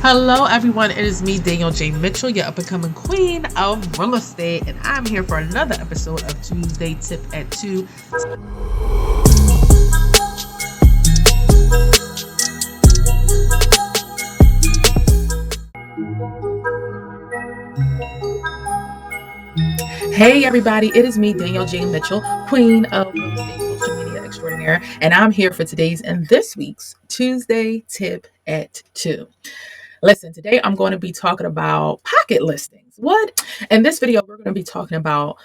Hello, everyone. It is me, Danielle J. Mitchell, your up and coming queen of real estate, and I'm here for another episode of Tuesday Tip at 2. Hey, everybody. It is me, Danielle J. Mitchell, queen of real estate social media extraordinaire, and I'm here for today's and this week's Tuesday Tip at 2. Listen, today I'm going to be talking about pocket listings. What? In this video, we're going to be talking about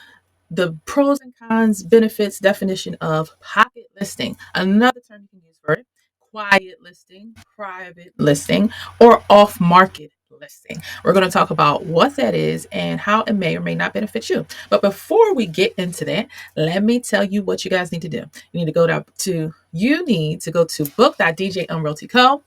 the pros and cons, benefits, definition of pocket listing. Another term you can use for it: quiet listing, private listing, or off market listing. We're going to talk about what that is and how it may or may not benefit you. But before we get into that, let me tell you what you guys need to do. You need to go to book.djmrealty.co.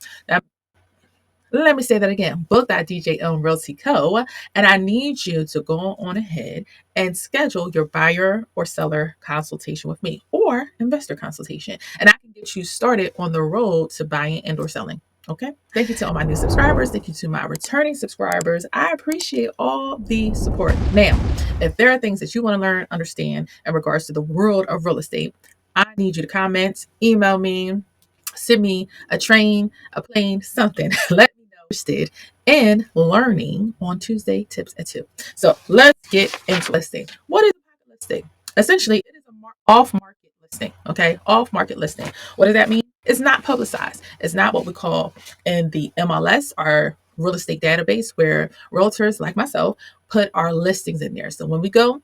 Let me say that again, book.djmrealty.co, and I need you to go on ahead and schedule your buyer or seller consultation with me, or investor consultation, and I can get you started on the road to buying and or selling. Okay. Thank you to all my new subscribers. Thank you to my returning subscribers. I appreciate all the support. Now, if there are things that you want to learn, understand in regards to the world of real estate, I need you to comment, email me, send me a train, a plane, something. Let me know interested in learning on Tuesday Tips at 2. So let's get into listing. What is a pocket listing? Essentially, it is a off-market listing. Okay, off-market listing. What does that mean? It's not publicized. It's not what we call in the MLS, our real estate database, where realtors like myself put our listings in there. So when we go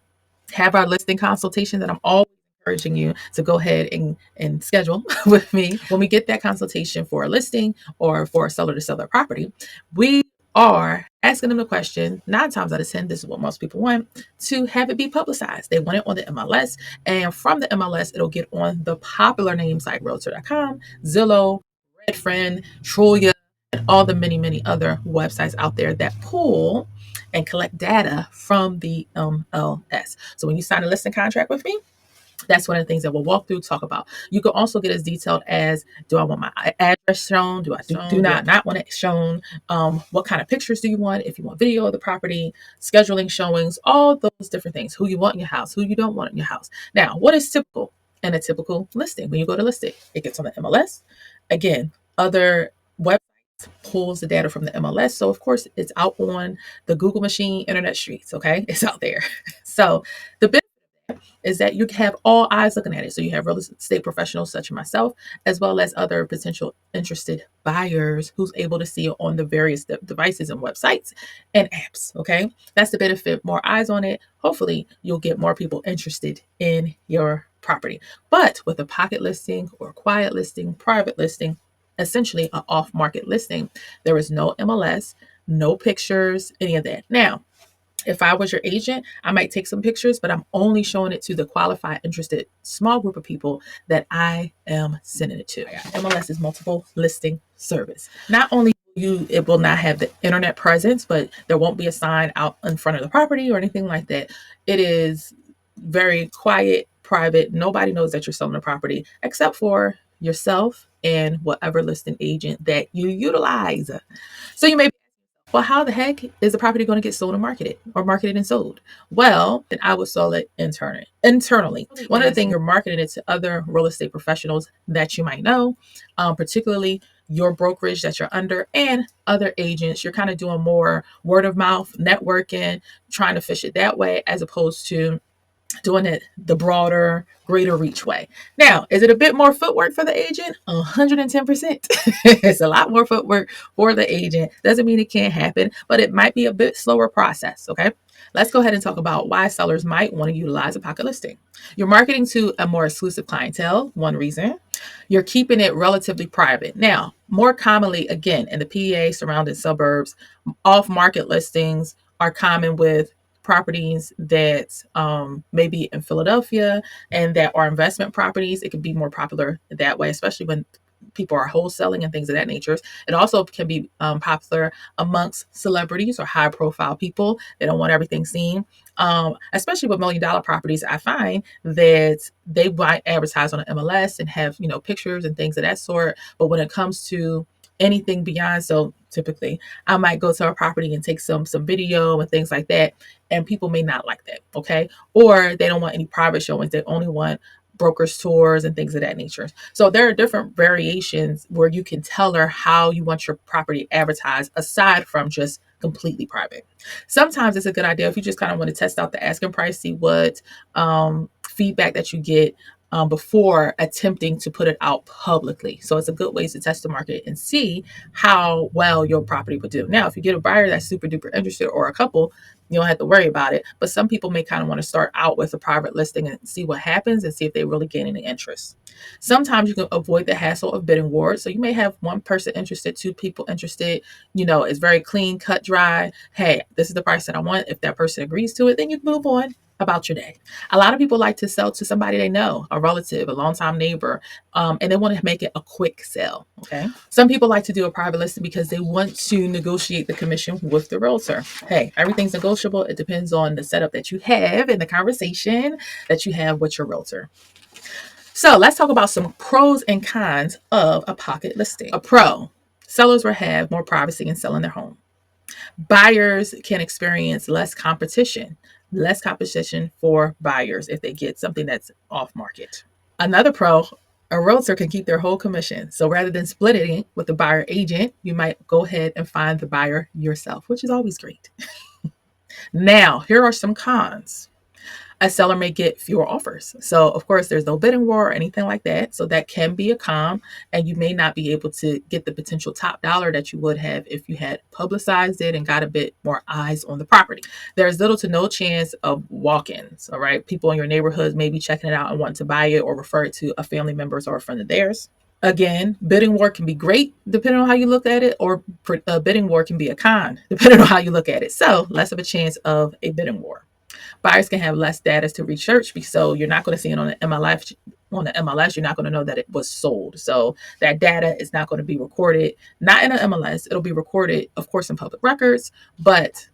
have our listing consultation, that I'm always encouraging you to go ahead and schedule with me. When we get that consultation for a listing or for a seller to sell their property, we are asking them the question, 9 times out of 10, this is what most people want, to have it be publicized. They want it on the MLS, and from the MLS, it'll get on the popular names like Realtor.com, Zillow, Redfin, Trulia, and all the many, many other websites out there that pull and collect data from the MLS. So when you sign a listing contract with me, that's one of the things that we'll walk through, talk about. You can also get as detailed as, do I want my address shown? Do I do not want it shown? What kind of pictures do you want? If you want video of the property, scheduling showings, all those different things. Who you want in your house, who you don't want in your house. Now, what is typical in a typical listing? When you go to list it, it gets on the MLS. Again, other websites pulls the data from the MLS. So of course it's out on the Google machine, internet streets. Okay. It's out there. So the benefit is that you have all eyes looking at it. So you have real estate professionals such as myself, as well as other potential interested buyers who's able to see it on the various devices and websites and apps. Okay. That's the benefit. More eyes on it. Hopefully you'll get more people interested in your property. But with a pocket listing or quiet listing, private listing, essentially an off-market listing, there is no MLS, no pictures, any of that. Now, if I was your agent, I might take some pictures, but I'm only showing it to the qualified, interested small group of people that I am sending it to. MLS is multiple listing service. Not only it will not have the internet presence, but there won't be a sign out in front of the property or anything like that. It is very quiet, private. Nobody knows that you're selling the property except for yourself and whatever listing agent that you utilize. So you may be, well, how the heck is the property going to get sold and marketed, or marketed and sold? Well, then I would sell it internally. One of the things, you're marketing it to other real estate professionals that you might know, particularly your brokerage that you're under and other agents. You're kind of doing more word of mouth, networking, trying to fish it that way, as opposed to doing it the broader, greater reach way. Now, is it a bit more footwork for the agent? 110%. It's a lot more footwork for the agent. Doesn't mean it can't happen, but it might be a bit slower process. Okay. Let's go ahead and talk about why sellers might want to utilize a pocket listing. You're marketing to a more exclusive clientele, one reason. You're keeping it relatively private. Now, more commonly, again, in the PA surrounding suburbs, off-market listings are common with properties that maybe in Philadelphia and that are investment properties. It can be more popular that way, especially when people are wholesaling and things of that nature. It also can be popular amongst celebrities or high profile people. They don't want everything seen. Especially with $1 million properties, I find that they might advertise on an MLS and have, pictures and things of that sort. But when it comes to anything beyond, so typically. I might go to a property and take some video and things like that, and people may not like that, okay? Or they don't want any private showings. They only want brokers tours and things of that nature. So there are different variations where you can tell her how you want your property advertised aside from just completely private. Sometimes it's a good idea if you just kind of want to test out the asking price, see what feedback that you get before attempting to put it out publicly. So it's a good way to test the market and see how well your property would do. Now, if you get a buyer that's super duper interested or a couple, you don't have to worry about it. But some people may kind of want to start out with a private listing and see what happens and see if they really gain any interest. Sometimes you can avoid the hassle of bidding wars. So you may have one person interested, two people interested. It's very clean, cut, dry. Hey, this is the price that I want. If that person agrees to it, then you can move on about your day. A lot of people like to sell to somebody they know, a relative, a longtime neighbor, and they want to make it a quick sell. Okay. Some people like to do a private listing because they want to negotiate the commission with the realtor. Hey, everything's negotiable. It depends on the setup that you have and the conversation that you have with your realtor. So let's talk about some pros and cons of a pocket listing. A pro: sellers will have more privacy in selling their home. Buyers can experience less competition for buyers if they get something that's off market. Another pro: a realtor can keep their whole commission. So rather than splitting it with the buyer agent, you might go ahead and find the buyer yourself, which is always great. Now, here are some cons. A seller may get fewer offers. So, of course, there's no bidding war or anything like that. So that can be a con, and you may not be able to get the potential top dollar that you would have if you had publicized it and got a bit more eyes on the property. There's little to no chance of walk-ins, all right? People in your neighborhoods may be checking it out and wanting to buy it or refer it to a family member or a friend of theirs. Again, bidding war can be great depending on how you look at it, or a bidding war can be a con depending on how you look at it. So less of a chance of a bidding war. Buyers can have less data to research, so you're not going to see it on the MLS. On the MLS, you're not going to know that it was sold. So that data is not going to be recorded, not in an MLS. It'll be recorded, of course, in public records, but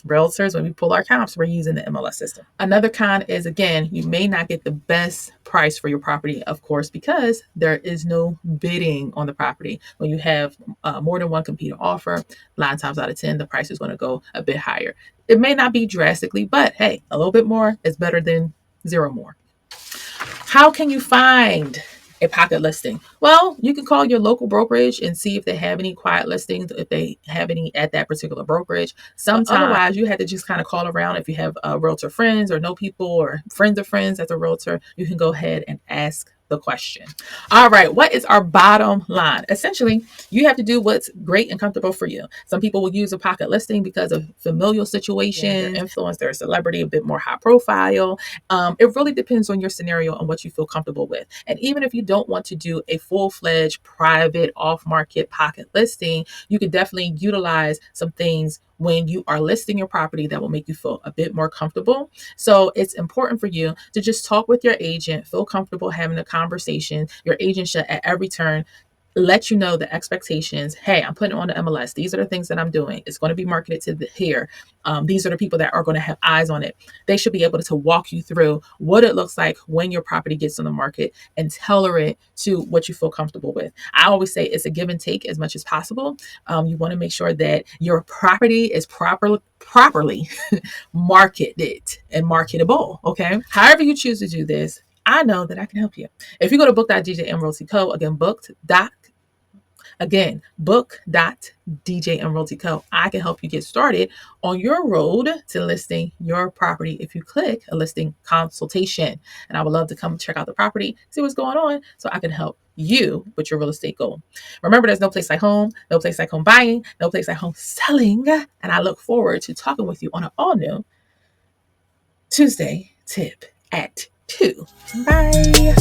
realtors, when we pull our comps, we're using the MLS system. Another con is, again, you may not get the best price for your property, of course, because there is no bidding on the property. When you have more than one competing offer, 9 times out of 10, the price is going to go a bit higher. It may not be drastically, but hey, a little bit more is better than zero more. How can you find a pocket listing? Well, you can call your local brokerage and see if they have any quiet listings, if they have any at that particular brokerage. Otherwise, you have to just kind of call around. If you have realtor friends or know people or friends of friends as a realtor, you can go ahead and ask the question. All right, what is our bottom line? Essentially, you have to do what's great and comfortable for you. Some people will use a pocket listing because of familial situation, their influence, their celebrity, a bit more high profile. It really depends on your scenario and what you feel comfortable with. And even if you don't want to do a full-fledged private off-market pocket listing, you can definitely utilize some things when you are listing your property that will make you feel a bit more comfortable. So it's important for you to just talk with your agent, feel comfortable having a conversation. Your agent should at every turn let you know the expectations. Hey, I'm putting it on the MLS. These are the things that I'm doing. It's going to be marketed to here. These are the people that are going to have eyes on it. They should be able to walk you through what it looks like when your property gets on the market and tailor it to what you feel comfortable with. I always say it's a give and take as much as possible. You want to make sure that your property is properly marketed and marketable. Okay. However you choose to do this, I know that I can help you. If you go to book.djmrealty.co, book.djmrealty.co, I can help you get started on your road to listing your property if you click a listing consultation. And I would love to come check out the property, see what's going on, so I can help you with your real estate goal. Remember, there's no place like home, no place like home buying, no place like home selling. And I look forward to talking with you on an all new Tuesday tip at 2. Bye.